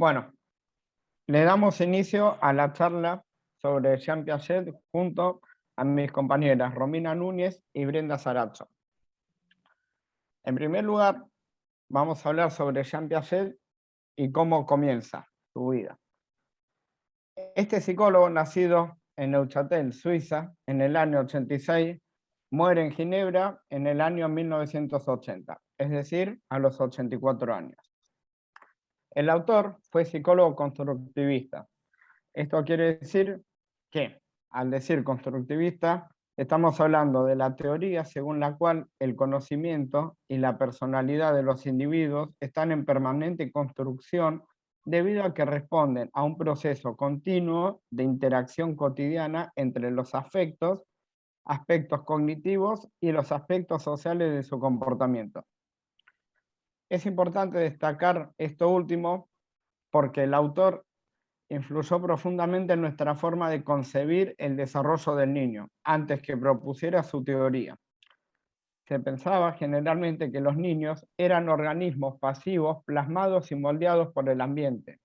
Bueno, le damos inicio a la charla sobre Jean Piaget junto a mis compañeras Romina Núñez y Brenda Saracho. En primer lugar, vamos a hablar sobre Jean Piaget y cómo comienza su vida. Este psicólogo, nacido en Neuchâtel, Suiza, en el año 86, muere en Ginebra en el año 1980, es decir, a los 84 años. El autor fue psicólogo constructivista. Esto quiere decir que, al decir constructivista, estamos hablando de la teoría según la cual el conocimiento y la personalidad de los individuos están en permanente construcción debido a que responden a un proceso continuo de interacción cotidiana entre los afectos, aspectos cognitivos y los aspectos sociales de su comportamiento. Es importante destacar esto último porque el autor influyó profundamente en nuestra forma de concebir el desarrollo del niño, antes que propusiera su teoría. Se pensaba generalmente que los niños eran organismos pasivos plasmados y moldeados por el ambiente.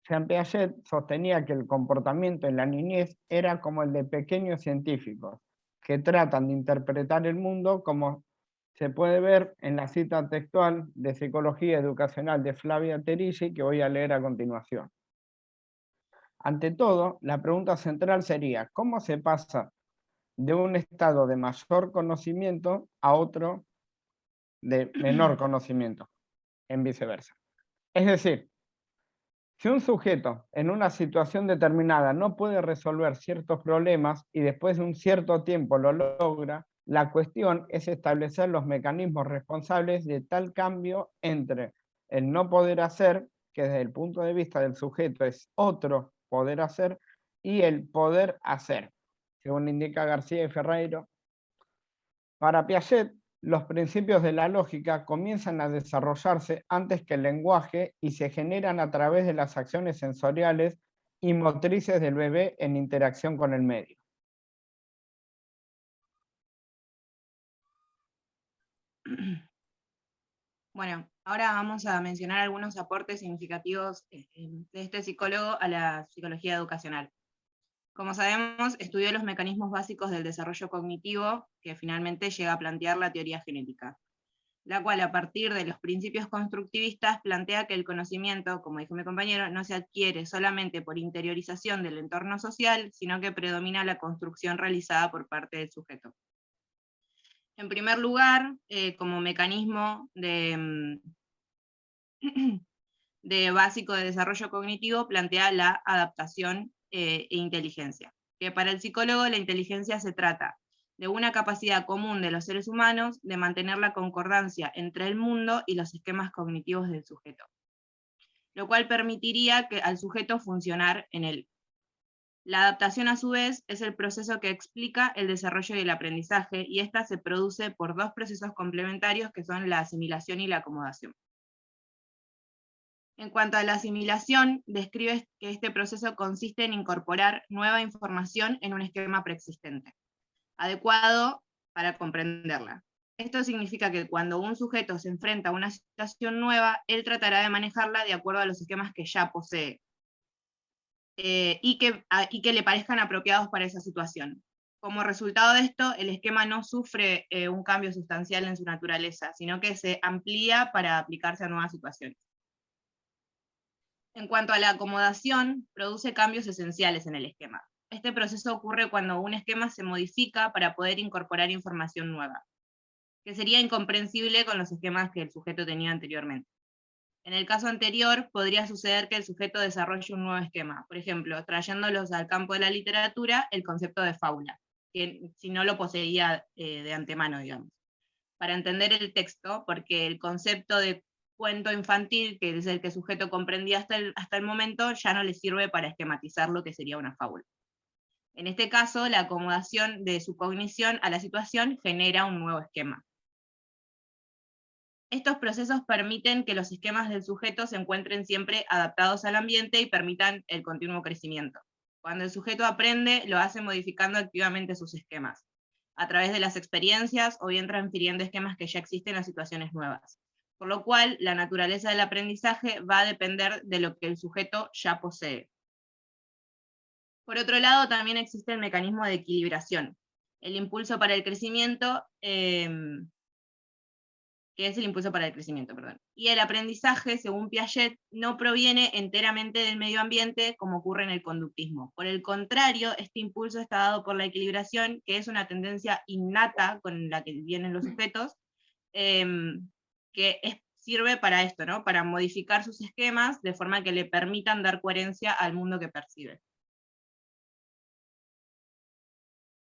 Jean Piaget sostenía que el comportamiento en la niñez era como el de pequeños científicos, que tratan de interpretar el mundo como se puede ver en la cita textual de Psicología Educacional de Flavia Terigi, que voy a leer a continuación. Ante todo, la pregunta central sería, ¿cómo se pasa de un estado de mayor conocimiento a otro de menor conocimiento, en viceversa? Es decir, si un sujeto en una situación determinada no puede resolver ciertos problemas y después de un cierto tiempo lo logra, la cuestión es establecer los mecanismos responsables de tal cambio entre el no poder hacer, que desde el punto de vista del sujeto es otro poder hacer, y el poder hacer, según indica García y Ferreiro. Para Piaget, los principios de la lógica comienzan a desarrollarse antes que el lenguaje y se generan a través de las acciones sensoriales y motrices del bebé en interacción con el medio. Bueno, ahora vamos a mencionar algunos aportes significativos de este psicólogo a la psicología educacional. Como sabemos, estudió los mecanismos básicos del desarrollo cognitivo, que finalmente llega a plantear la teoría genética, la cual a partir de los principios constructivistas plantea que el conocimiento, como dijo mi compañero, no se adquiere solamente por interiorización del entorno social, sino que predomina la construcción realizada por parte del sujeto. En primer lugar, como mecanismo de básico de desarrollo cognitivo, plantea la adaptación e inteligencia. Que para el psicólogo la inteligencia se trata de una capacidad común de los seres humanos de mantener la concordancia entre el mundo y los esquemas cognitivos del sujeto, lo cual permitiría que al sujeto funcionar en él. La adaptación, a su vez, es el proceso que explica el desarrollo y el aprendizaje, y esta se produce por dos procesos complementarios que son la asimilación y la acomodación. En cuanto a la asimilación, describe que este proceso consiste en incorporar nueva información en un esquema preexistente, adecuado para comprenderla. Esto significa que cuando un sujeto se enfrenta a una situación nueva, él tratará de manejarla de acuerdo a los esquemas que ya posee, y que le parezcan apropiados para esa situación. Como resultado de esto, el esquema no sufre un cambio sustancial en su naturaleza, sino que se amplía para aplicarse a nuevas situaciones. En cuanto a la acomodación, produce cambios esenciales en el esquema. Este proceso ocurre cuando un esquema se modifica para poder incorporar información nueva, que sería incomprensible con los esquemas que el sujeto tenía anteriormente. En el caso anterior, podría suceder que el sujeto desarrolle un nuevo esquema, por ejemplo, trayéndolos al campo de la literatura el concepto de fábula, que si no lo poseía de antemano, digamos, para entender el texto, porque el concepto de cuento infantil, que es el que el sujeto comprendía hasta el momento, ya no le sirve para esquematizar lo que sería una fábula. En este caso, la acomodación de su cognición a la situación genera un nuevo esquema. Estos procesos permiten que los esquemas del sujeto se encuentren siempre adaptados al ambiente y permitan el continuo crecimiento. Cuando el sujeto aprende, lo hace modificando activamente sus esquemas, a través de las experiencias o bien transfiriendo esquemas que ya existen a situaciones nuevas. por lo cual la naturaleza del aprendizaje va a depender de lo que el sujeto ya posee. Por otro lado, también existe el mecanismo de equilibración, el impulso para el crecimiento, que es el impulso para el crecimiento, perdón. Y el aprendizaje, según Piaget, no proviene enteramente del medio ambiente como ocurre en el conductismo. Por el contrario, este impulso está dado por la equilibración, que es una tendencia innata con la que vienen los sujetos, sirve para esto, ¿no? Para modificar sus esquemas de forma que le permitan dar coherencia al mundo que percibe.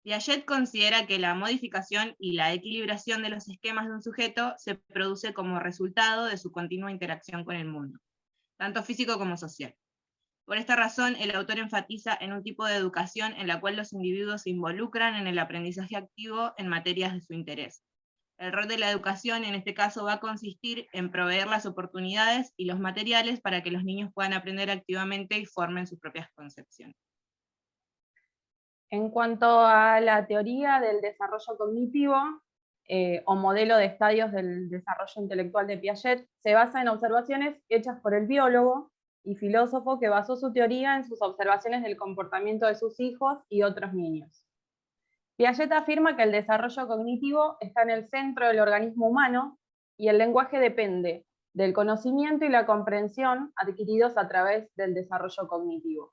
Piaget considera que la modificación y la equilibración de los esquemas de un sujeto se produce como resultado de su continua interacción con el mundo, tanto físico como social. Por esta razón, el autor enfatiza en un tipo de educación en la cual los individuos se involucran en el aprendizaje activo en materias de su interés. El rol de la educación en este caso va a consistir en proveer las oportunidades y los materiales para que los niños puedan aprender activamente y formen sus propias concepciones. En cuanto a la teoría del desarrollo cognitivo, o modelo de estadios del desarrollo intelectual de Piaget, se basa en observaciones hechas por el biólogo y filósofo que basó su teoría en sus observaciones del comportamiento de sus hijos y otros niños. Piaget afirma que el desarrollo cognitivo está en el centro del organismo humano y el lenguaje depende del conocimiento y la comprensión adquiridos a través del desarrollo cognitivo.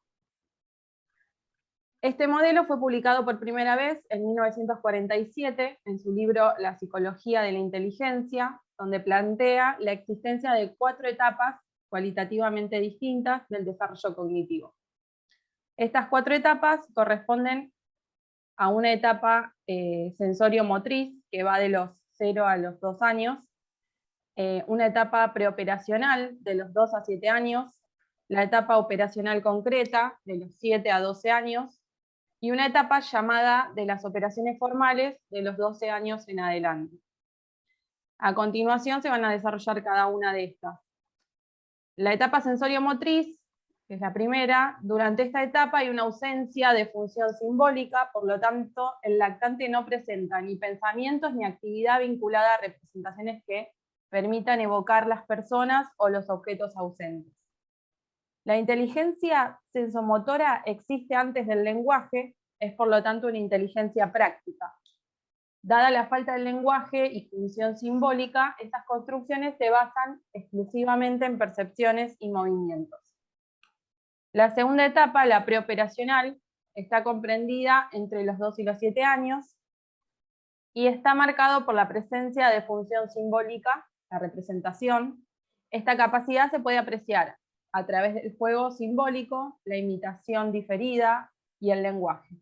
Este modelo fue publicado por primera vez en 1947 en su libro La psicología de la inteligencia, donde plantea la existencia de 4 etapas cualitativamente distintas del desarrollo cognitivo. Estas 4 etapas corresponden a una etapa sensorio-motriz, que va de los 0 a los 2 años, una etapa preoperacional de los 2 a 7 años, la etapa operacional concreta de los 7 a 12 años, y una etapa llamada de las operaciones formales de los 12 años en adelante. A continuación se van a desarrollar cada una de estas. La etapa sensorio-motriz, que es la primera, durante esta etapa hay una ausencia de función simbólica, por lo tanto el lactante no presenta ni pensamientos ni actividad vinculada a representaciones que permitan evocar las personas o los objetos ausentes. La inteligencia sensomotora existe antes del lenguaje, es por lo tanto una inteligencia práctica. Dada la falta de lenguaje y función simbólica, estas construcciones se basan exclusivamente en percepciones y movimientos. La segunda etapa, la preoperacional, está comprendida entre los 2 y los 7 años y está marcado por la presencia de función simbólica, la representación. Esta capacidad se puede apreciar a través del juego simbólico, la imitación diferida y el lenguaje,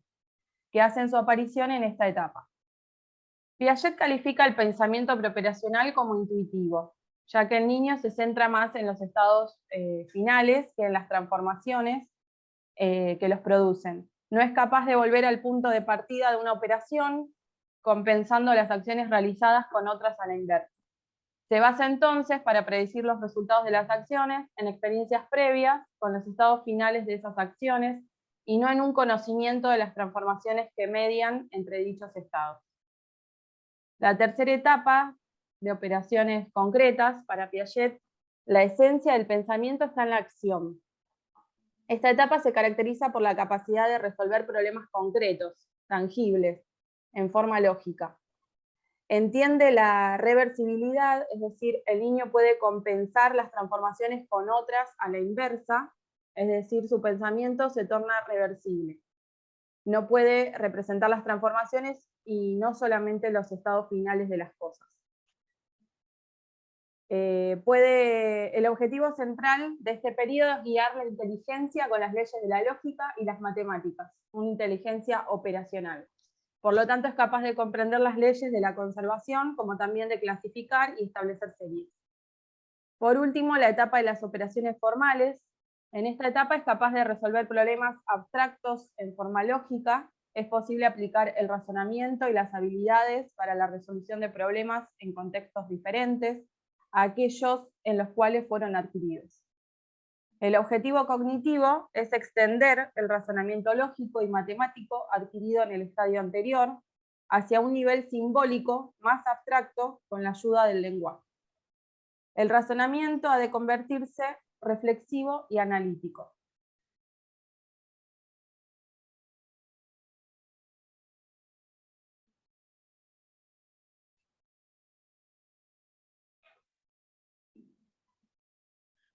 que hacen su aparición en esta etapa. Piaget califica el pensamiento preoperacional como intuitivo, ya que el niño se centra más en los estados finales que en las transformaciones que los producen. No es capaz de volver al punto de partida de una operación, compensando las acciones realizadas con otras a la inversa. Se basa entonces, para predecir los resultados de las acciones, en experiencias previas con los estados finales de esas acciones y no en un conocimiento de las transformaciones que median entre dichos estados. La tercera etapa de operaciones concretas, para Piaget, la esencia del pensamiento está en la acción. Esta etapa se caracteriza por la capacidad de resolver problemas concretos, tangibles, en forma lógica. Entiende la reversibilidad, es decir, el niño puede compensar las transformaciones con otras a la inversa, es decir, su pensamiento se torna reversible. No puede representar las transformaciones y no solamente los estados finales de las cosas. El objetivo central de este periodo es guiar la inteligencia con las leyes de la lógica y las matemáticas, una inteligencia operacional. Por lo tanto, es capaz de comprender las leyes de la conservación, como también de clasificar y establecer series. Por último, la etapa de las operaciones formales. En esta etapa es capaz de resolver problemas abstractos en forma lógica. Es posible aplicar el razonamiento y las habilidades para la resolución de problemas en contextos diferentes a aquellos en los cuales fueron adquiridos. El objetivo cognitivo es extender el razonamiento lógico y matemático adquirido en el estadio anterior hacia un nivel simbólico más abstracto con la ayuda del lenguaje. El razonamiento ha de convertirse reflexivo y analítico.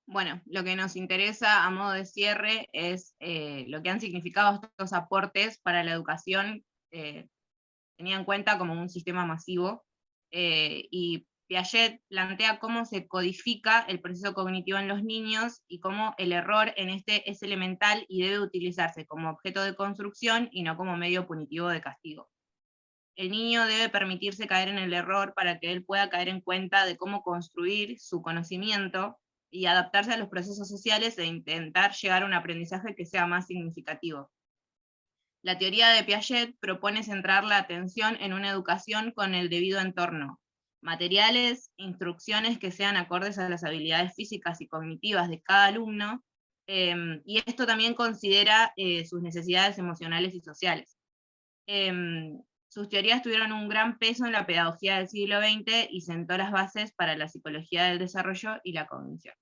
Bueno, lo que nos interesa a modo de cierre es lo que han significado estos aportes para la educación, tenida en cuenta como un sistema masivo, y Piaget plantea cómo se codifica el proceso cognitivo en los niños y cómo el error en este es elemental y debe utilizarse como objeto de construcción y no como medio punitivo de castigo. El niño debe permitirse caer en el error para que él pueda caer en cuenta de cómo construir su conocimiento y adaptarse a los procesos sociales e intentar llegar a un aprendizaje que sea más significativo. La teoría de Piaget propone centrar la atención en una educación con el debido entorno, materiales, instrucciones que sean acordes a las habilidades físicas y cognitivas de cada alumno, y esto también considera sus necesidades emocionales y sociales. Sus teorías tuvieron un gran peso en la pedagogía del siglo XX y sentó las bases para la psicología del desarrollo y la cognición.